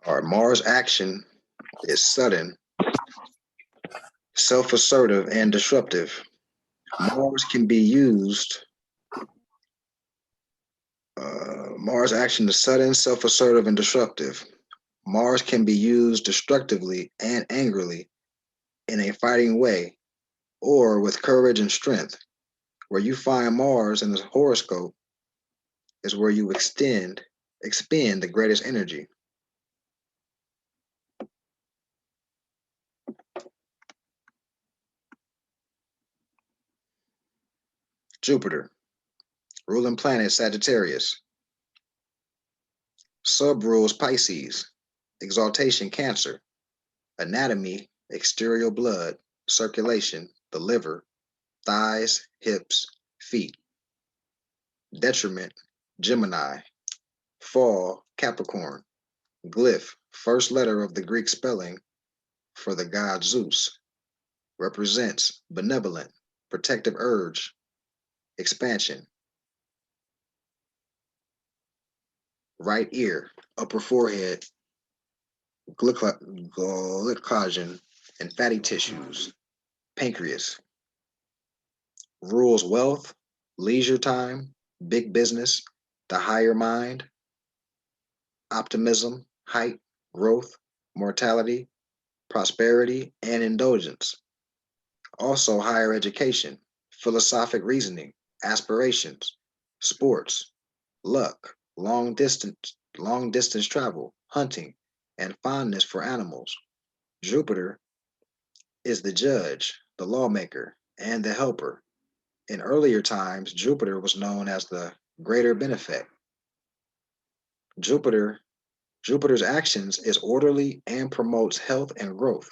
Or Mars action is sudden, self-assertive, and disruptive. Mars can be used. Mars action is sudden, self-assertive, and disruptive. Mars can be used destructively and angrily in a fighting way, or with courage and strength. Where you find Mars in the horoscope is where you expend the greatest energy. Jupiter, ruling planet Sagittarius, sub-rules Pisces, exaltation Cancer, anatomy exterior blood, circulation, the liver, thighs, hips, feet, detriment Gemini, fall Capricorn, glyph, first letter of the Greek spelling for the god Zeus, represents benevolent, protective urge, expansion. Right ear, upper forehead, glycogen and fatty tissues, pancreas. Rules wealth, leisure time, big business, the higher mind, optimism, height, growth, mortality, prosperity, and indulgence. Also, higher education, philosophic reasoning, aspirations, sports, luck, long distance travel, hunting, and fondness for animals. Jupiter is the judge, the lawmaker, and the helper. In earlier times, Jupiter was known as the greater benefic. Jupiter Jupiter's actions is orderly and promotes health and growth.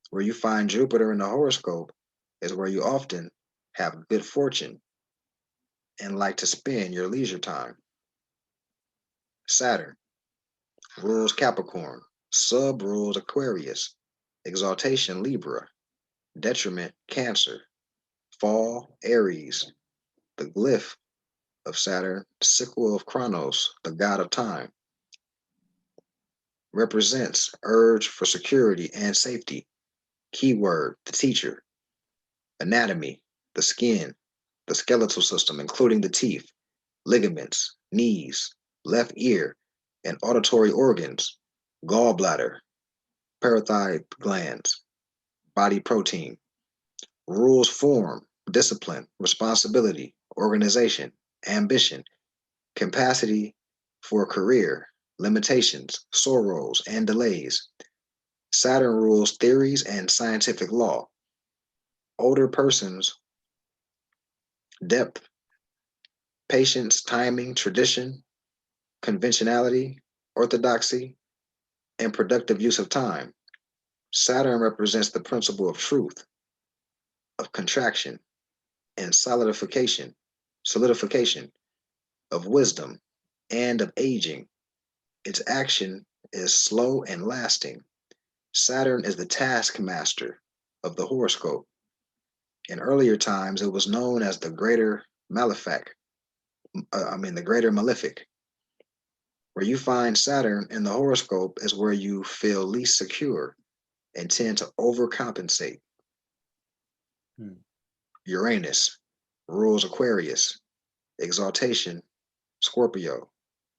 Where you find Jupiter in the horoscope is where you often have good fortune and like to spend your leisure time. Saturn rules Capricorn, sub rules Aquarius, exaltation Libra, detriment Cancer, fall Aries, the glyph of Saturn, sickle of Chronos, the god of time, represents urge for security and safety. Keyword, the teacher, anatomy, the skin, the skeletal system, including the teeth, ligaments, knees, left ear, and auditory organs, gallbladder, parathyroid glands, body protein, rules form, discipline, responsibility, organization, ambition, capacity for a career, limitations, sorrows, and delays. Saturn rules theories and scientific law. Older persons, depth, patience, timing, tradition, conventionality, orthodoxy, and productive use of time. Saturn represents the principle of truth, of contraction, and solidification of wisdom and of aging. Its action is slow and lasting. Saturn is the taskmaster of the horoscope. In earlier times, it was known as the greater malefic, the greater malefic. Where you find Saturn in the horoscope is where you feel least secure and tend to overcompensate. Hmm. Uranus rules Aquarius, exaltation Scorpio,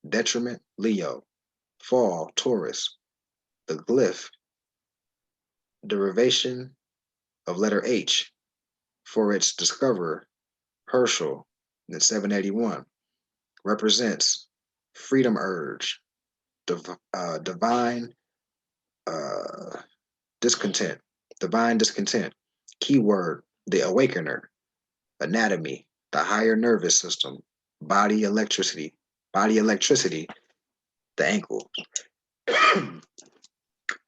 detriment Leo, fall Taurus, the glyph, derivation of letter H for its discoverer, Herschel, in 781, represents freedom urge, divine uh, discontent, divine discontent. Keyword, the awakener, anatomy, the higher nervous system, body electricity, the ankle.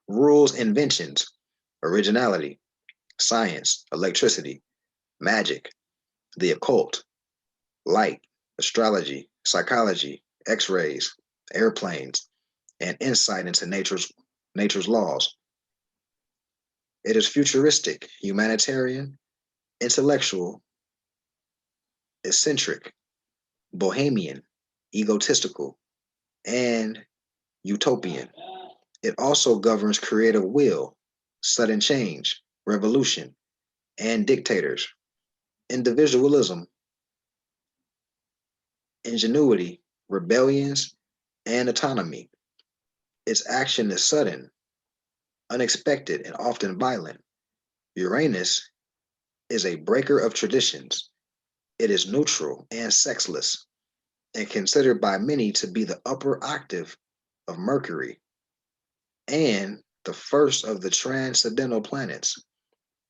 Rules, inventions, originality, science, electricity, magic, the occult, light, astrology, psychology, x-rays, airplanes, and insight into nature's laws. It is futuristic, humanitarian, intellectual, eccentric, bohemian, egotistical, and utopian. It also governs creative will, sudden change, revolution, and dictators, individualism, ingenuity, rebellions, and autonomy. Its action is sudden, unexpected, and often violent. Uranus is a breaker of traditions. It is neutral and sexless, and considered by many to be the upper octave of Mercury and the first of the transcendental planets.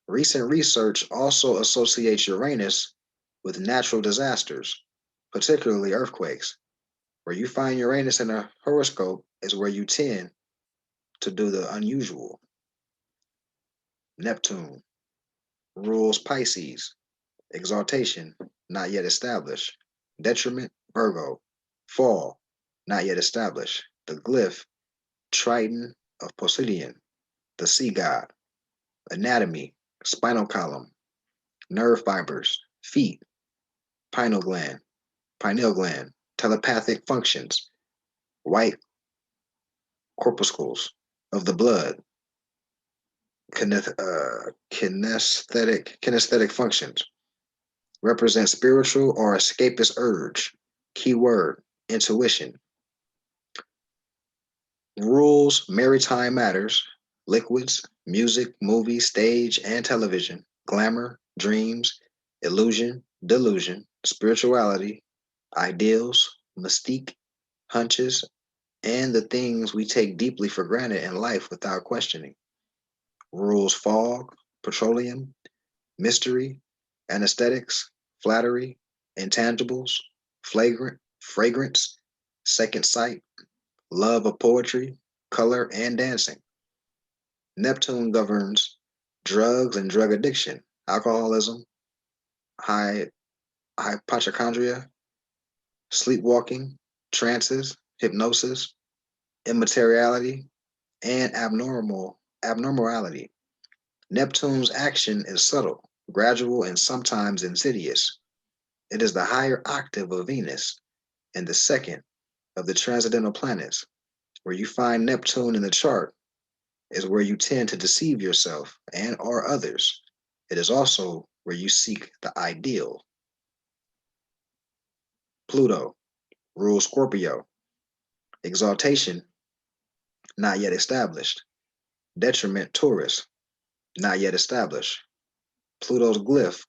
Recent research also associates Uranus with natural disasters, particularly earthquakes. Where you find Uranus in a horoscope is where you tend to do the unusual. Neptune rules Pisces, exaltation, not yet established. Detriment, Virgo. Fall, not yet established. The glyph, Triton of Poseidon, the sea god. Anatomy, spinal column, nerve fibers, feet, pineal gland, telepathic functions, white corpuscles of the blood, kinesthetic functions, represent spiritual or escapist urge. Keyword, intuition. Rules maritime matters, liquids, music, movies, stage, and television, glamour, dreams, illusion, delusion, spirituality, ideals, mystique, hunches, and the things we take deeply for granted in life without questioning. Rules fog, petroleum, mystery, anesthetics, flattery, intangibles, fragrance, second sight, love of poetry, color, and dancing. Neptune governs drugs and drug addiction, alcoholism, hy- hypochondria, sleepwalking, trances, hypnosis, immateriality, and abnormality. Neptune's action is subtle, gradual, and sometimes insidious. It is the higher octave of Venus and the second of the transcendental planets. Where you find Neptune in the chart is where you tend to deceive yourself and or others. It is also where you seek the ideal. Pluto rules Scorpio. Exaltation, not yet established. Detriment, Taurus, not yet established. Pluto's glyph,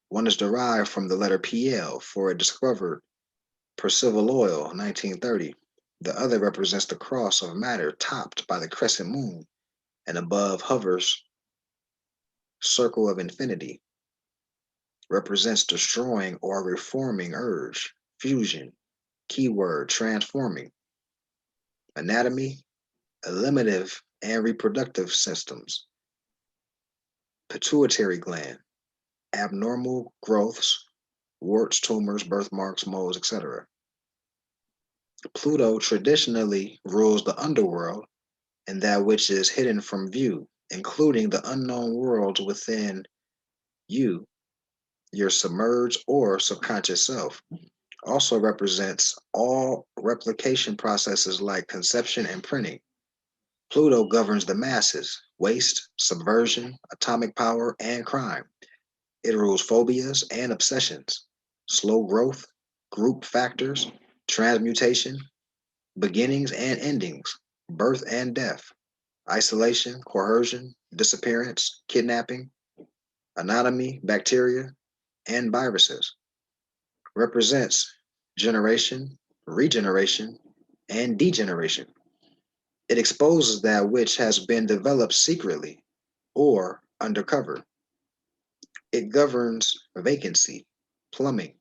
one is derived from the letter PL for it discovered Percival Oil, 1930. The other represents the cross of matter topped by the crescent moon, and above hovers circle of infinity, represents destroying or reforming urge, fusion, keyword transforming, anatomy, eliminative and reproductive systems, pituitary gland, abnormal growths, warts, tumors, birthmarks, moles, etc. Pluto traditionally rules the underworld and that which is hidden from view, including the unknown worlds within you, your submerged or subconscious self. Also represents all replication processes like conception and printing. Pluto governs the masses, waste, subversion, atomic power, and crime. It rules phobias and obsessions, slow growth, group factors, transmutation, beginnings and endings, birth and death, isolation, coercion, disappearance, kidnapping, anatomy, bacteria, and viruses. Represents generation, regeneration, and degeneration. It exposes that which has been developed secretly or undercover. It governs vacancy, plumbing,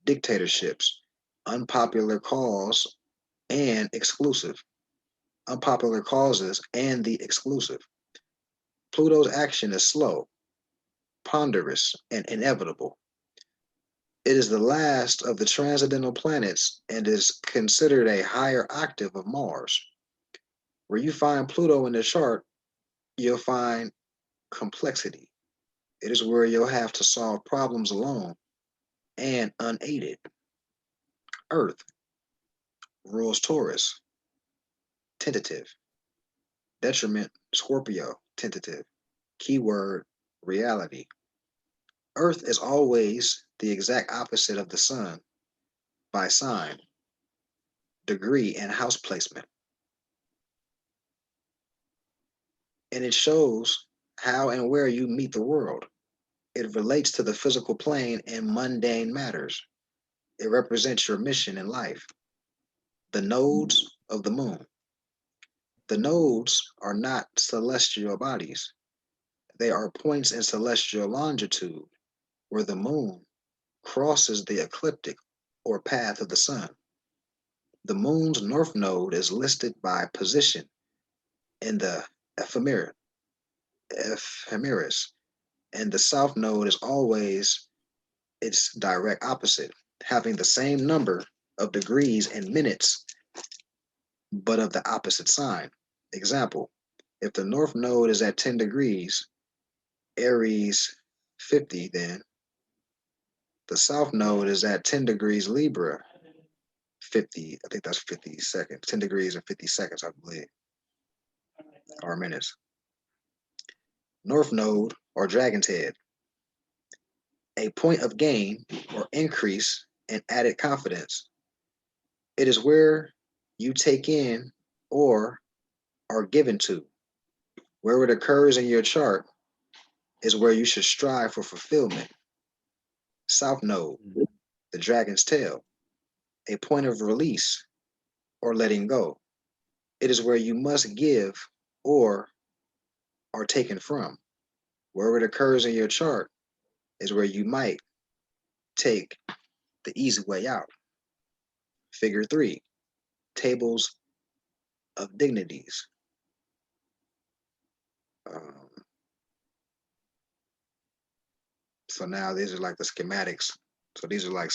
dictatorships, unpopular cause, and exclusive, unpopular causes, and the exclusive. Pluto's action is slow, ponderous, and inevitable. It is the last of the transcendental planets and is considered a higher octave of Mars. Where you find Pluto in the chart, you'll find complexity. It is where you'll have to solve problems alone and unaided. Earth rules Taurus, tentative. Detriment, Scorpio, tentative. Keyword, reality. Earth is always the exact opposite of the sun by sign, degree, and house placement. And it shows how and where you meet the world. It relates to the physical plane and mundane matters. It represents your mission in life. The nodes of the moon. The nodes are not celestial bodies. They are points in celestial longitude where the moon crosses the ecliptic or path of the sun. The moon's north node is listed by position in the ephemeris, and the south node is always its direct opposite, having the same number of degrees and minutes, but of the opposite sign. Example, if the north node is at 10 degrees, Aries 50, then the south node is at 10 degrees Libra 50, I think that's 50 seconds, 10 degrees and 50 seconds, I believe, or minutes. North node or dragon's head, a point of gain or increase in added confidence. It is where you take in or are given to. Where it occurs in your chart is where you should strive for fulfillment. South node, the dragon's tail, a point of release or letting go. It is where you must give or are taken from. Where it occurs in your chart is where you might take the easy way out. Figure 3, tables of dignities. Um, so now these are like the schematics. So these are like,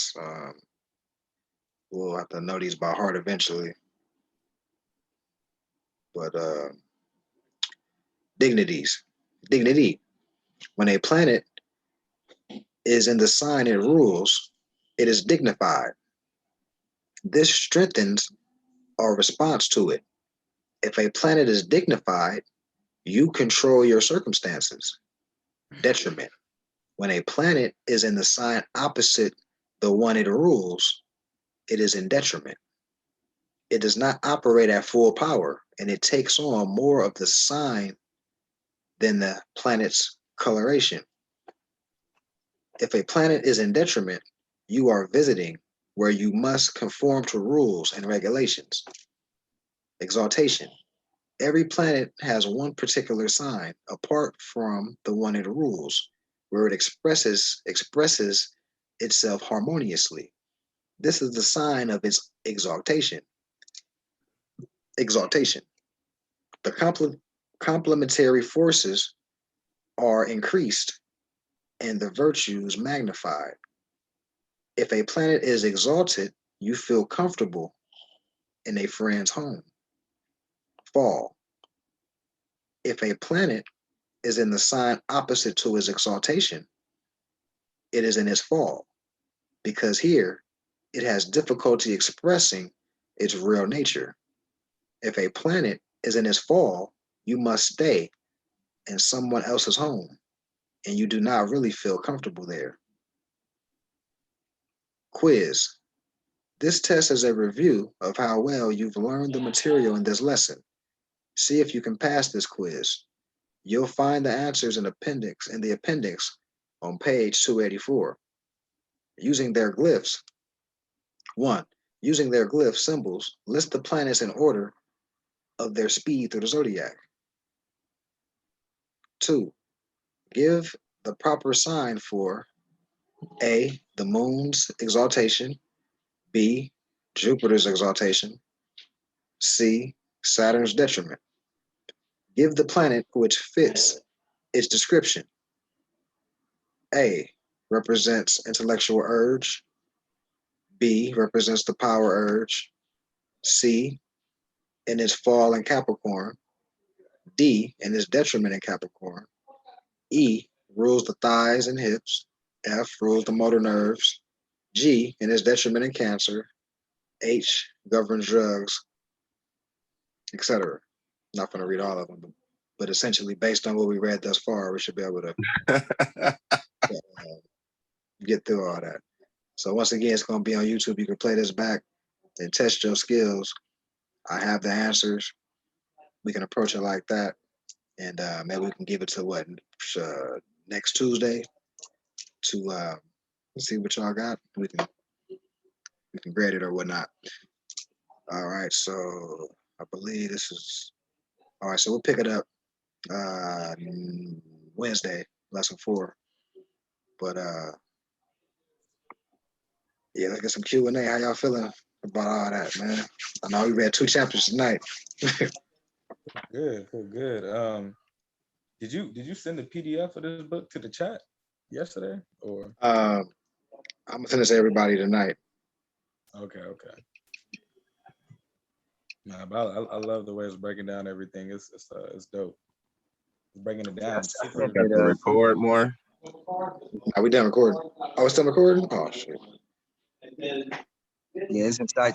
we'll have to know these by heart eventually. But dignities, dignity. When a planet is in the sign it rules, it is dignified. This strengthens our response to it. If a planet is dignified, you control your circumstances. Detriment. When a planet is in the sign opposite the one it rules, it is in detriment. It does not operate at full power, and it takes on more of the sign than the planet's coloration. If a planet is in detriment, you are visiting where you must conform to rules and regulations. Exaltation. Every planet has one particular sign apart from the one it rules, where it expresses itself harmoniously. This is the sign of its exaltation. Exaltation. The complementary forces are increased and the virtues magnified. If a planet is exalted, you feel comfortable in a friend's home. Fall. If a planet is in the sign opposite to its exaltation, it is in its fall, because here it has difficulty expressing its real nature. If a planet is in its fall, you must stay in someone else's home, and you do not really feel comfortable there. Quiz. This test is a review of how well you've learned the material in this lesson. See if you can pass this quiz. You'll find the answers in the appendix on page 284. Using their glyphs. 1. Using their glyph symbols, list the planets in order of their speed through the zodiac. 2. Give the proper sign for A, the moon's exaltation, B, Jupiter's exaltation, C, Saturn's detriment. Give the planet which fits its description. A represents intellectual urge, B represents the power urge, C in its fall in Capricorn, D in its detriment in Capricorn, E rules the thighs and hips, F rules the motor nerves, G in its detriment in Cancer, H governs drugs, etc. Not going to read all of them, but essentially based on what we read thus far, we should be able to get through all that. So once again, it's going to be on YouTube. You can play this back and test your skills. I have the answers. We can approach it like that, and maybe we can give it to what next Tuesday to see what y'all got. We can grade it or whatnot. All right, so I believe this is all right. So we'll pick it up Wednesday, lesson 4. But yeah, let's get some Q&A. How y'all feeling about all that, man? I know we read 2 chapters tonight. Good, good. Did you send the PDF of this book to the chat yesterday or? I'm gonna send this to everybody tonight. Okay. Nah, but I love the way it's breaking down everything. It's dope. It's breaking it down. Super. Got to record more. Are we done recording? Oh, it's still recording? Oh shit. Yeah, it's inside